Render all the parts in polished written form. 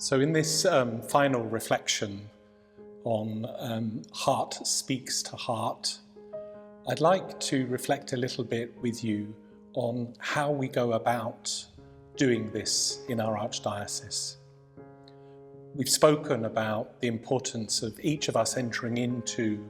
So in this final reflection on Heart Speaks to Heart, I'd like to reflect a little bit with you on how we go about doing this in our Archdiocese. We've spoken about the importance of each of us entering into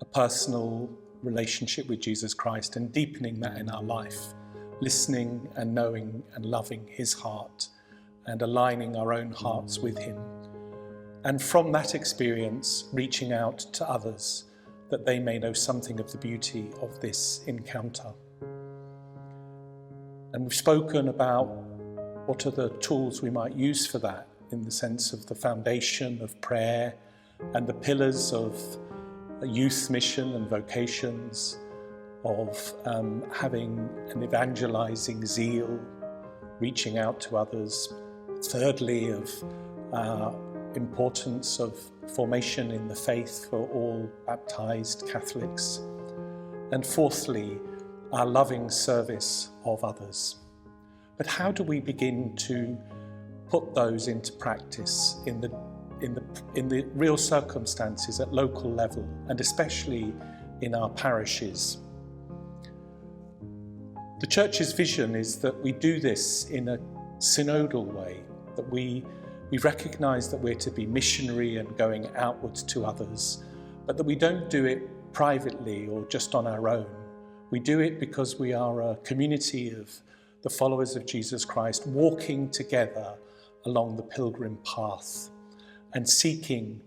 a personal relationship with Jesus Christ and deepening that in our life, listening and knowing and loving his heart and aligning our own hearts with him. And from that experience, reaching out to others that they may know something of the beauty of this encounter. And we've spoken about what are the tools we might use for that, in the sense of the foundation of prayer and the pillars of youth mission and vocations, of having an evangelising zeal, reaching out to others. Thirdly, of importance of formation in the faith for all baptised Catholics. And fourthly, our loving service of others. But how do we begin to put those into practice in the real circumstances at local level, and especially in our parishes? The Church's vision is that we do this in a synodal way, that we recognise that we're to be missionary and going outwards to others, but that we don't do it privately or just on our own. We do it because we are a community of the followers of Jesus Christ, walking together along the pilgrim path and seeking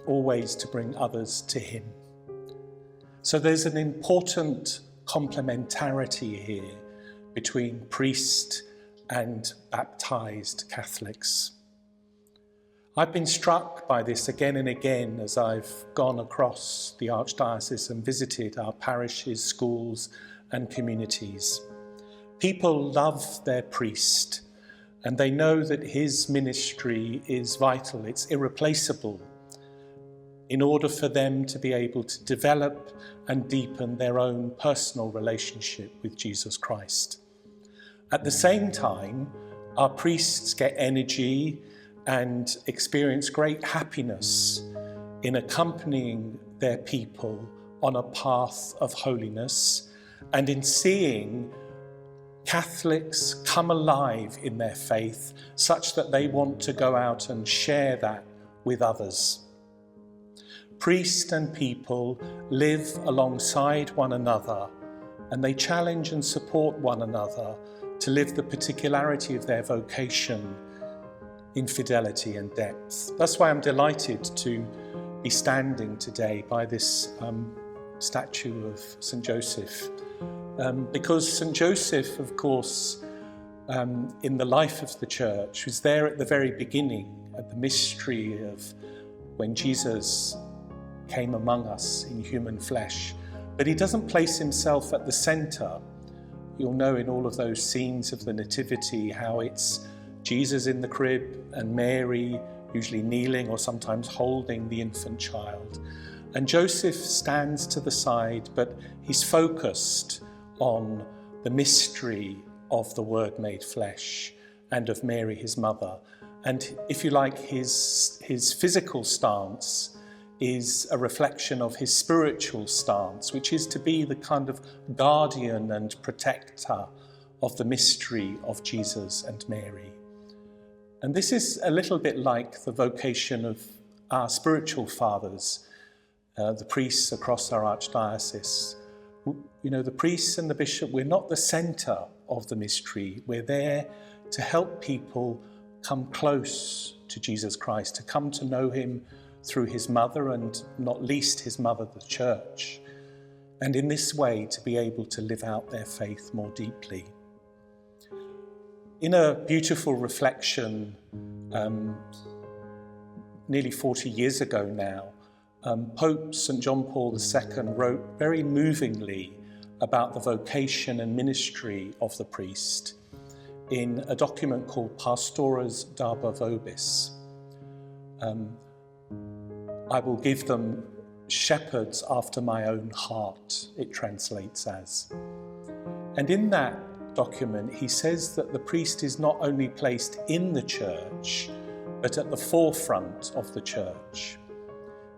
always to bring others to him. So there's an important complementarity here between priest and baptised Catholics. I've been struck by this again and again as I've gone across the Archdiocese and visited our parishes, schools and communities. People love their priest and they know that his ministry is vital, it's irreplaceable, in order for them to be able to develop and deepen their own personal relationship with Jesus Christ. At the same time, our priests get energy and experience great happiness in accompanying their people on a path of holiness and in seeing Catholics come alive in their faith such that they want to go out and share that with others. Priest and people live alongside one another and they challenge and support one another to live the particularity of their vocation in fidelity and depth. That's why I'm delighted to be standing today by this statue of St. Joseph. Because St. Joseph, of course, in the life of the Church, was there at the very beginning, at the mystery of when Jesus came among us in human flesh. But he doesn't place himself at the centre. You'll know in all of those scenes of the Nativity how it's Jesus in the crib and Mary usually kneeling or sometimes holding the infant child. And Joseph stands to the side, but he's focused on the mystery of the Word made flesh and of Mary, his mother. And if you like, his physical stance is a reflection of his spiritual stance, which is to be the kind of guardian and protector of the mystery of Jesus and Mary. And this is a little bit like the vocation of our spiritual fathers, the priests across our Archdiocese. You know, the priests and the bishop, we're not the centre of the mystery. We're there to help people come close to Jesus Christ, to come to know him through his mother and not least his mother, the Church. And in this way to be able to live out their faith more deeply. In a beautiful reflection, nearly 40 years ago now, Pope St. John Paul II wrote very movingly about the vocation and ministry of the priest in a document called Pastores Darba Vobis. I will give them shepherds after my own heart, it translates as. And in that document, he says that the priest is not only placed in the church, but at the forefront of the church.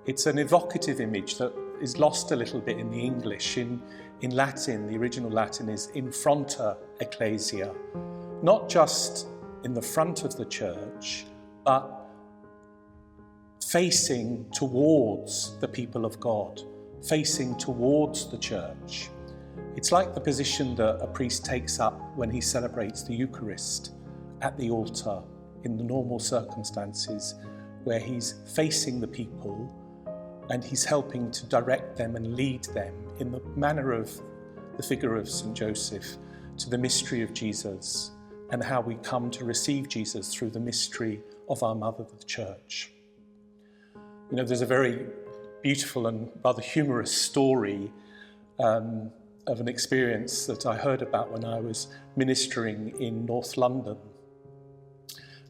It's an evocative image that is lost a little bit in the English. In Latin, the original Latin is in fronte ecclesia, not just in the front of the church, but facing towards the people of God, facing towards the church. It's like the position that a priest takes up when he celebrates the Eucharist at the altar in the normal circumstances, where he's facing the people and he's helping to direct them and lead them in the manner of the figure of St. Joseph to the mystery of Jesus, and how we come to receive Jesus through the mystery of our Mother, the Church. You know, there's a very beautiful and rather humorous story of an experience that I heard about when I was ministering in North London.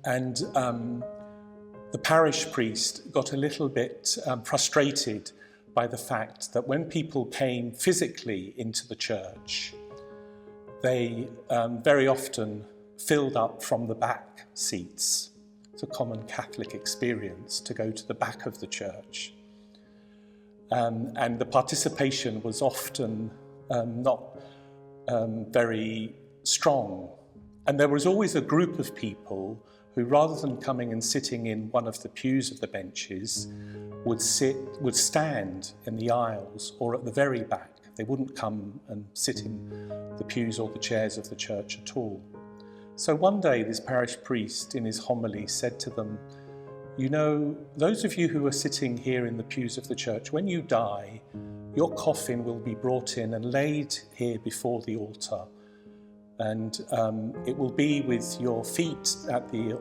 And the parish priest got a little bit frustrated by the fact that when people came physically into the church, they very often filled up from the back seats. It's a common Catholic experience to go to the back of the church. And the participation was often not very strong. And there was always a group of people who, rather than coming and sitting in one of the pews of the benches, would stand in the aisles or at the very back. They wouldn't come and sit in the pews or the chairs of the church at all. So one day this parish priest in his homily said to them, "You know, those of you who are sitting here in the pews of the church, when you die, your coffin will be brought in and laid here before the altar. And it will be with your feet at the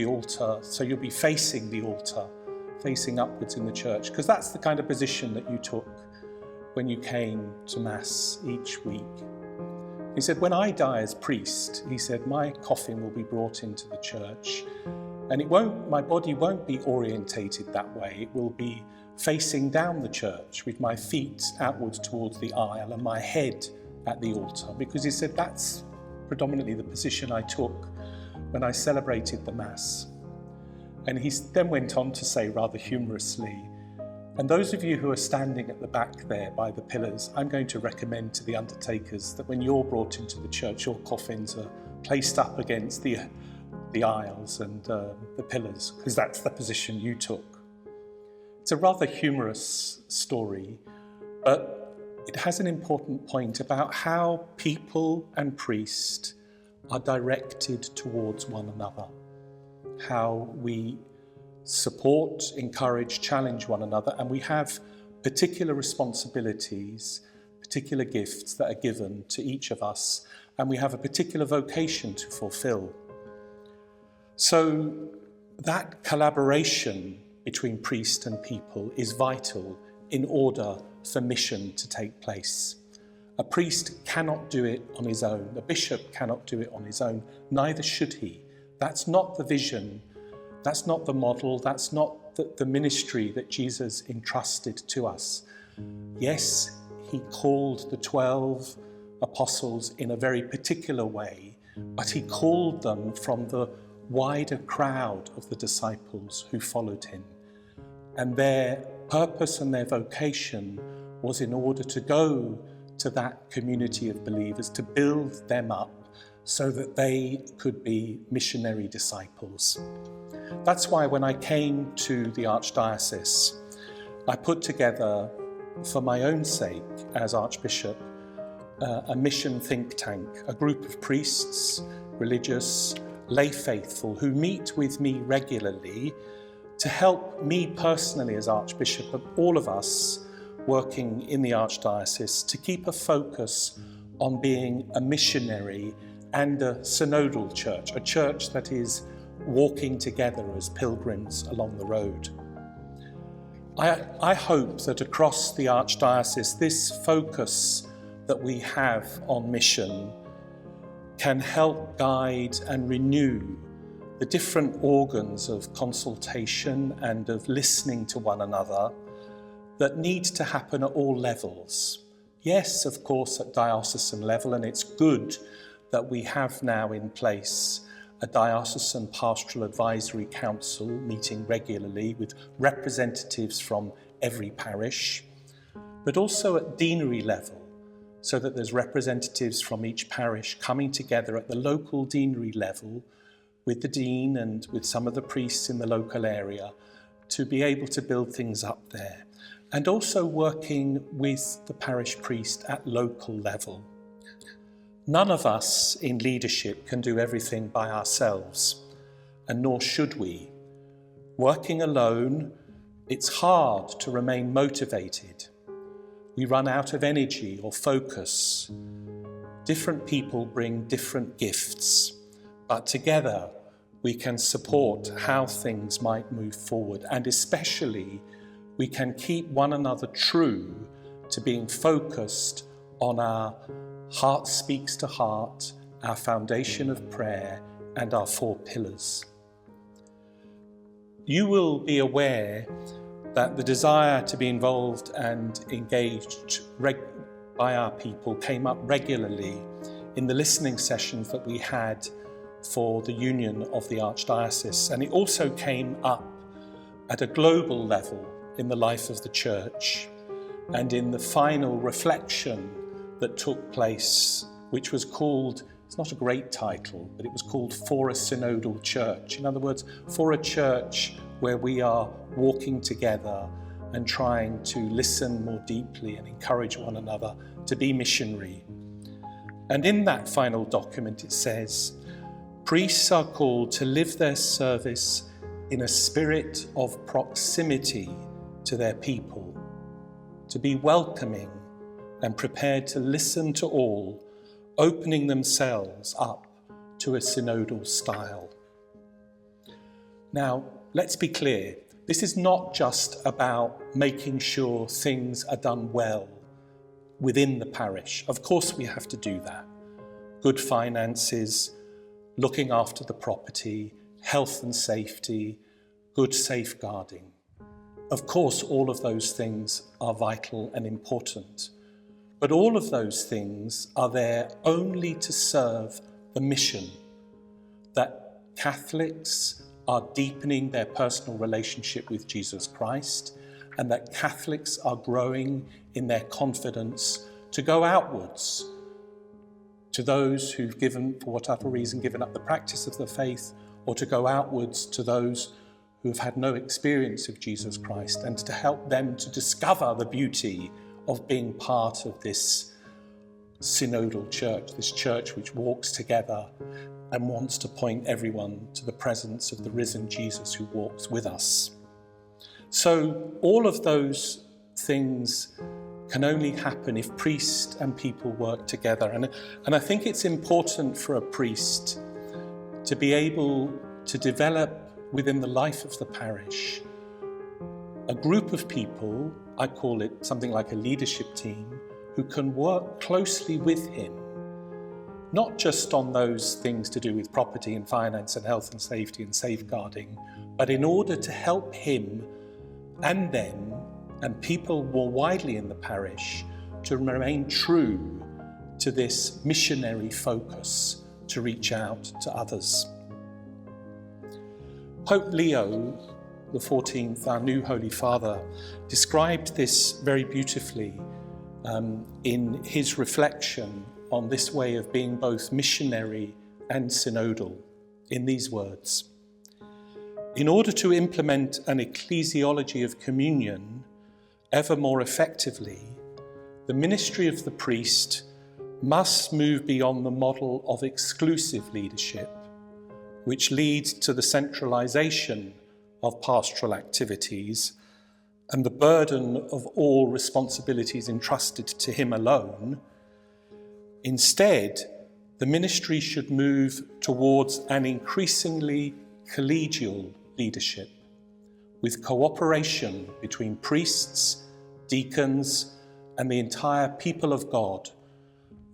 altar, so you'll be facing the altar, facing upwards in the church, because that's the kind of position that you took when you came to Mass each week." He said, "When I die as priest," he said, "my coffin will be brought into the church, and my body won't be orientated that way. It will be facing down the church with my feet outwards towards the aisle and my head at the altar," because he said that's predominantly the position I took when I celebrated the Mass. And he then went on to say rather humorously, "And those of you who are standing at the back there by the pillars, I'm going to recommend to the undertakers that when you're brought into the church, your coffins are placed up against the aisles and the pillars, because that's the position you took." It's a rather humorous story, but it has an important point about how people and priest are directed towards one another, how we support, encourage, challenge one another, and we have particular responsibilities, particular gifts that are given to each of us, and we have a particular vocation to fulfill. So that collaboration between priest and people is vital in order for mission to take place. A priest cannot do it on his own. A bishop cannot do it on his own. Neither should he. That's not the vision. That's not the model. That's not the ministry that Jesus entrusted to us. Yes, he called the 12 apostles in a very particular way, but he called them from the wider crowd of the disciples who followed him. And their purpose and their vocation was in order to go to that community of believers, to build them up so that they could be missionary disciples. That's why when I came to the Archdiocese, I put together, for my own sake as Archbishop, a mission think tank, a group of priests, religious, lay faithful who meet with me regularly to help me personally as Archbishop, and all of us working in the Archdiocese, to keep a focus on being a missionary and a synodal church, a church that is walking together as pilgrims along the road. I hope that across the Archdiocese, this focus that we have on mission can help guide and renew the different organs of consultation and of listening to one another that need to happen at all levels. Yes, of course, at diocesan level, and it's good that we have now in place a diocesan pastoral advisory council meeting regularly with representatives from every parish, but also at deanery level, so that there's representatives from each parish coming together at the local deanery level with the dean and with some of the priests in the local area to be able to build things up there. And also working with the parish priest at local level. None of us in leadership can do everything by ourselves, and nor should we. Working alone, it's hard to remain motivated. We run out of energy or focus. Different people bring different gifts, but together we can support how things might move forward, and especially we can keep one another true to being focused on our heart speaks to heart, our foundation of prayer, and our 4 pillars. You will be aware that the desire to be involved and engaged by our people came up regularly in the listening sessions that we had for the union of the Archdiocese, and it also came up at a global level in the life of the Church and in the final reflection that took place, which was called, it's not a great title, but it was called For a Synodal Church. In other words, for a church where we are walking together and trying to listen more deeply and encourage one another to be missionary. And in that final document it says, priests are called to live their service in a spirit of proximity to their people, to be welcoming and prepared to listen to all, opening themselves up to a synodal style. Now, let's be clear, this is not just about making sure things are done well within the parish. Of course we have to do that. Good finances, looking after the property, health and safety, good safeguarding. Of course, all of those things are vital and important, but all of those things are there only to serve the mission that Catholics are deepening their personal relationship with Jesus Christ, and that Catholics are growing in their confidence to go outwards to those who've given, for whatever reason, given up the practice of the faith, or to go outwards to those who have had no experience of Jesus Christ, and to help them to discover the beauty of being part of this synodal church, this church which walks together and wants to point everyone to the presence of the risen Jesus who walks with us. So all of those things can only happen if priest and people work together. And I think it's important for a priest to be able to develop within the life of the parish a group of people, I call it something like a leadership team, who can work closely with him, not just on those things to do with property and finance and health and safety and safeguarding, but in order to help him and them and people more widely in the parish to remain true to this missionary focus to reach out to others. Pope Leo XIV, our new Holy Father, described this very beautifully in his reflection on this way of being both missionary and synodal, in these words: in order to implement an ecclesiology of communion ever more effectively, the ministry of the priest must move beyond the model of exclusive leadership, which leads to the centralization of pastoral activities and the burden of all responsibilities entrusted to him alone. Instead, the ministry should move towards an increasingly collegial leadership, with cooperation between priests, deacons, and the entire people of God,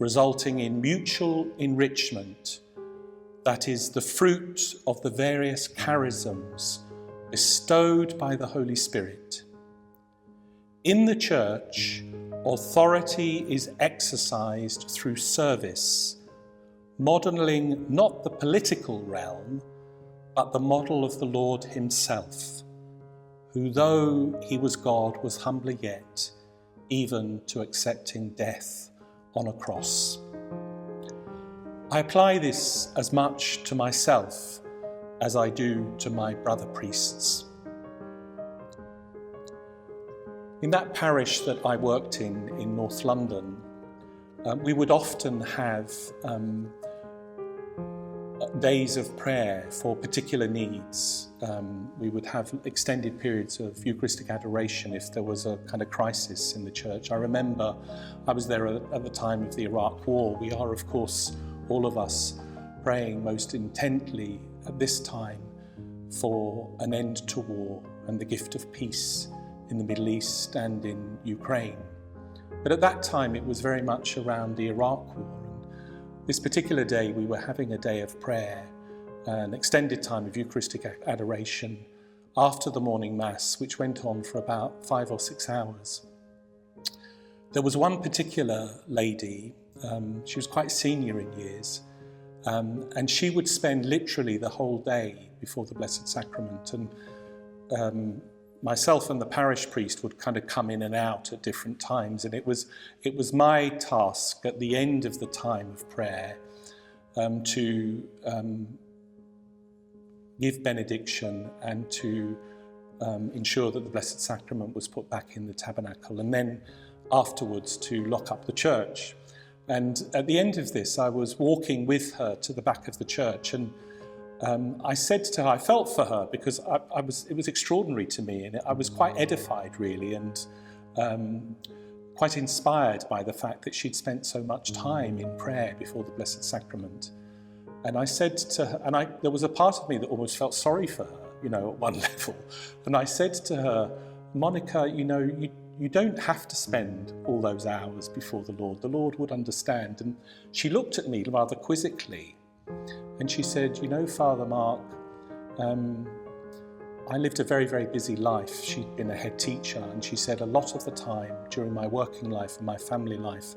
resulting in mutual enrichment that is the fruit of the various charisms bestowed by the Holy Spirit. In the Church, authority is exercised through service, modelling not the political realm, but the model of the Lord himself, who, though he was God, was humbler yet, even to accepting death on a cross. I apply this as much to myself as I do to my brother priests. In that parish that I worked in North London, we would often have days of prayer for particular needs. We would have extended periods of Eucharistic adoration if there was a kind of crisis in the church. I remember I was there at the time of the Iraq War. We are, of course, all of us praying most intently at this time for an end to war and the gift of peace in the Middle East and in Ukraine. But at that time it was very much around the Iraq War. This particular day we were having a day of prayer, an extended time of Eucharistic adoration after the morning Mass, which went on for about 5 or 6 hours. There was one particular lady, she was quite senior in years, and she would spend literally the whole day before the Blessed Sacrament, and myself and the parish priest would kind of come in and out at different times, and it was my task at the end of the time of prayer to give benediction and to ensure that the Blessed Sacrament was put back in the tabernacle, and then afterwards to lock up the church. And at the end of this, I was walking with her to the back of the church, and I said to her, I felt for her because it was extraordinary to me, and I was quite edified really, and quite inspired by the fact that she'd spent so much time in prayer before the Blessed Sacrament. And I said to her, and there was a part of me that almost felt sorry for her, at one level. And I said to her, Monica, you don't have to spend all those hours before the Lord. The Lord would understand. And she looked at me rather quizzically, and she said, Father Mark, I lived a very, very busy life. She'd been a head teacher, and she said a lot of the time during my working life and my family life,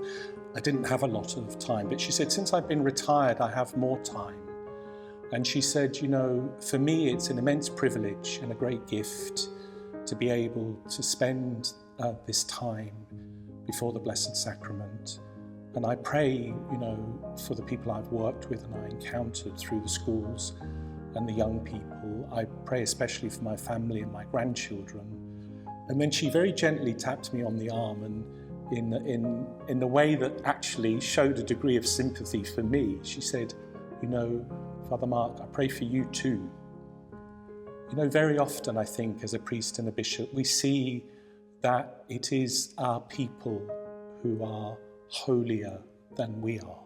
I didn't have a lot of time. But she said, since I've been retired, I have more time. And she said, for me, it's an immense privilege and a great gift to be able to spend this time before the Blessed Sacrament. And I pray, for the people I've worked with and I encountered through the schools and the young people. I pray especially for my family and my grandchildren. And then she very gently tapped me on the arm, and in a way that actually showed a degree of sympathy for me, she said, Father Mark, I pray for you too. Very often I think as a priest and a bishop, we see that it is our people who are holier than we are,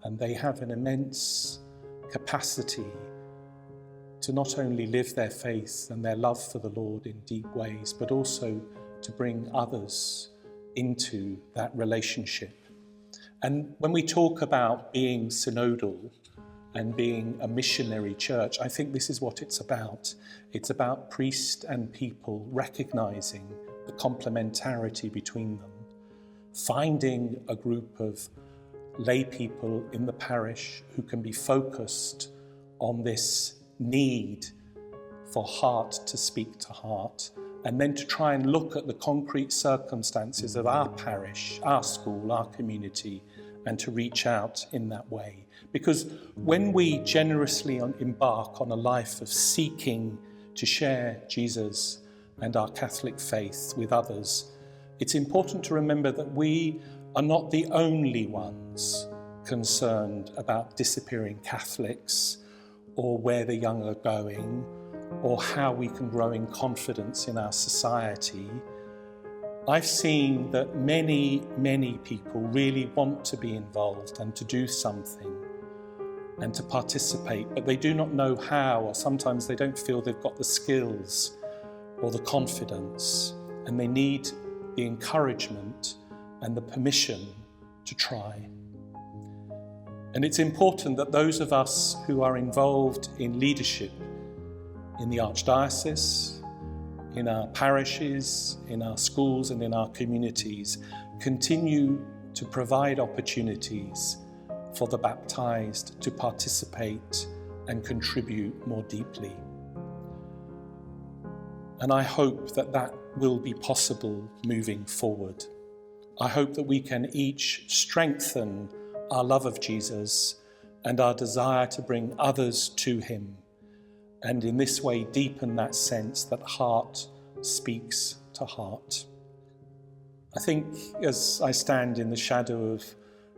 and they have an immense capacity to not only live their faith and their love for the Lord in deep ways, but also to bring others into that relationship. And when we talk about being synodal and being a missionary church, I think this is what it's about. It's about priest and people recognizing the complementarity between them, finding a group of lay people in the parish who can be focused on this need for heart to speak to heart, and then to try and look at the concrete circumstances of our parish, our school, our community, and to reach out in that way. Because when we generously embark on a life of seeking to share Jesus and our Catholic faith with others, it's important to remember that we are not the only ones concerned about disappearing Catholics, or where the young are going, or how we can grow in confidence in our society. I've seen that many, many people really want to be involved and to do something and to participate, but they do not know how, or sometimes they don't feel they've got the skills or the confidence, and they need the encouragement and the permission to try. And it's important that those of us who are involved in leadership in the Archdiocese, in our parishes, in our schools and in our communities, continue to provide opportunities for the baptized to participate and contribute more deeply. And I hope that that will be possible moving forward. I hope that we can each strengthen our love of Jesus and our desire to bring others to him, and in this way deepen that sense that heart speaks to heart. I think as I stand in the shadow of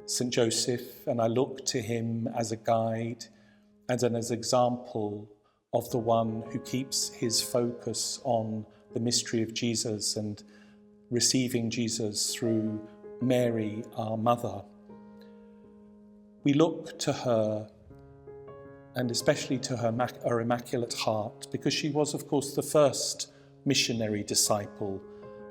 St. Joseph and I look to him as a guide and as an example of the one who keeps his focus on the mystery of Jesus and receiving Jesus through Mary, our mother, we look to her, and especially to her Immaculate Heart, because she was, of course, the first missionary disciple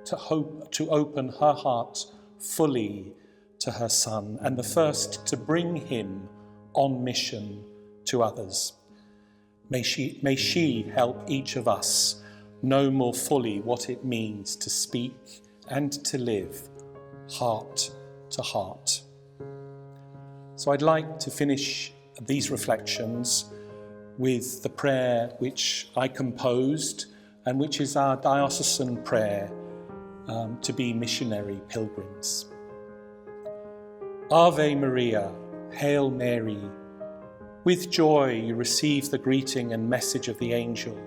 to open her heart fully to her Son, and the first to bring him on mission to others. May she help each of us know more fully what it means to speak and to live heart to heart. So I'd like to finish these reflections with the prayer which I composed and which is our diocesan prayer to be missionary pilgrims. Ave Maria, Hail Mary, with joy you receive the greeting and message of the angel.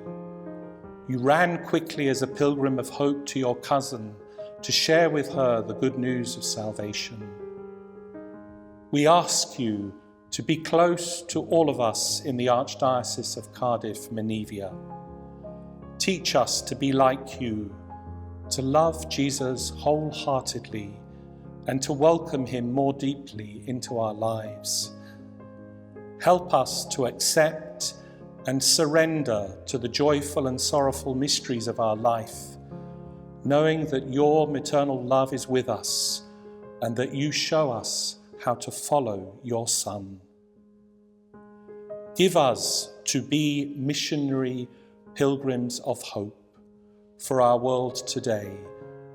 You ran quickly as a pilgrim of hope to your cousin to share with her the good news of salvation. We ask you to be close to all of us in the Archdiocese of Cardiff-Menevia. Teach us to be like you, to love Jesus wholeheartedly and to welcome him more deeply into our lives. Help us to accept and surrender to the joyful and sorrowful mysteries of our life, knowing that your maternal love is with us and that you show us how to follow your Son. Give us to be missionary pilgrims of hope for our world today,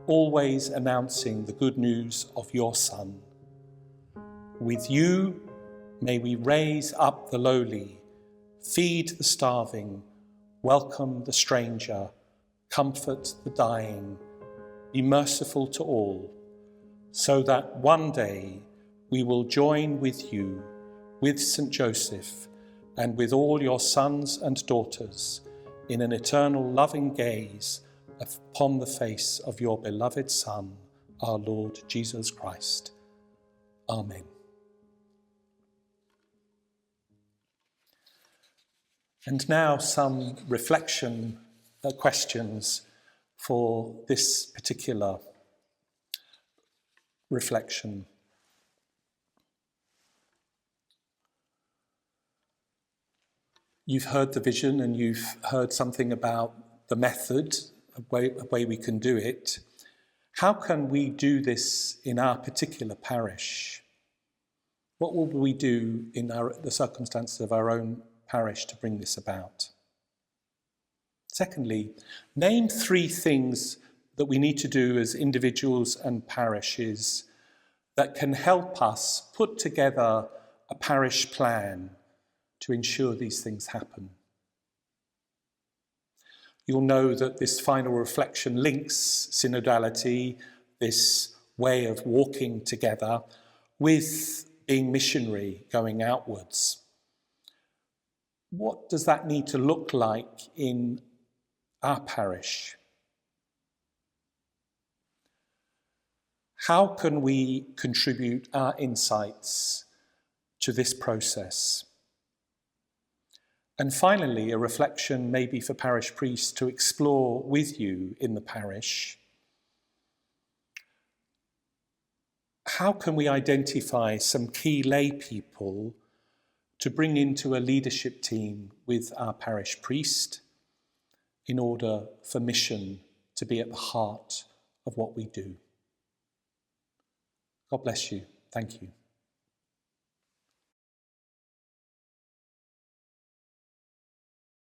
always announcing the good news of your Son. With you, may we raise up the lowly, feed the starving, welcome the stranger, comfort the dying, be merciful to all, so that one day we will join with you, with St. Joseph, and with all your sons and daughters in an eternal loving gaze upon the face of your beloved Son, our Lord Jesus Christ. Amen. And now some reflection questions for this particular reflection. You've heard the vision and you've heard something about the method, a way we can do it. How can we do this in our particular parish? What will we do in the circumstances of our own parish to bring this about? Secondly, name 3 things that we need to do as individuals and parishes that can help us put together a parish plan to ensure these things happen. You'll know that this final reflection links synodality, this way of walking together, with being missionary, going outwards. What does that need to look like in our parish? How can we contribute our insights to this process? And finally, a reflection maybe for parish priests to explore with you in the parish. How can we identify some key lay people to bring into a leadership team with our parish priest in order for mission to be at the heart of what we do? God bless you. Thank you.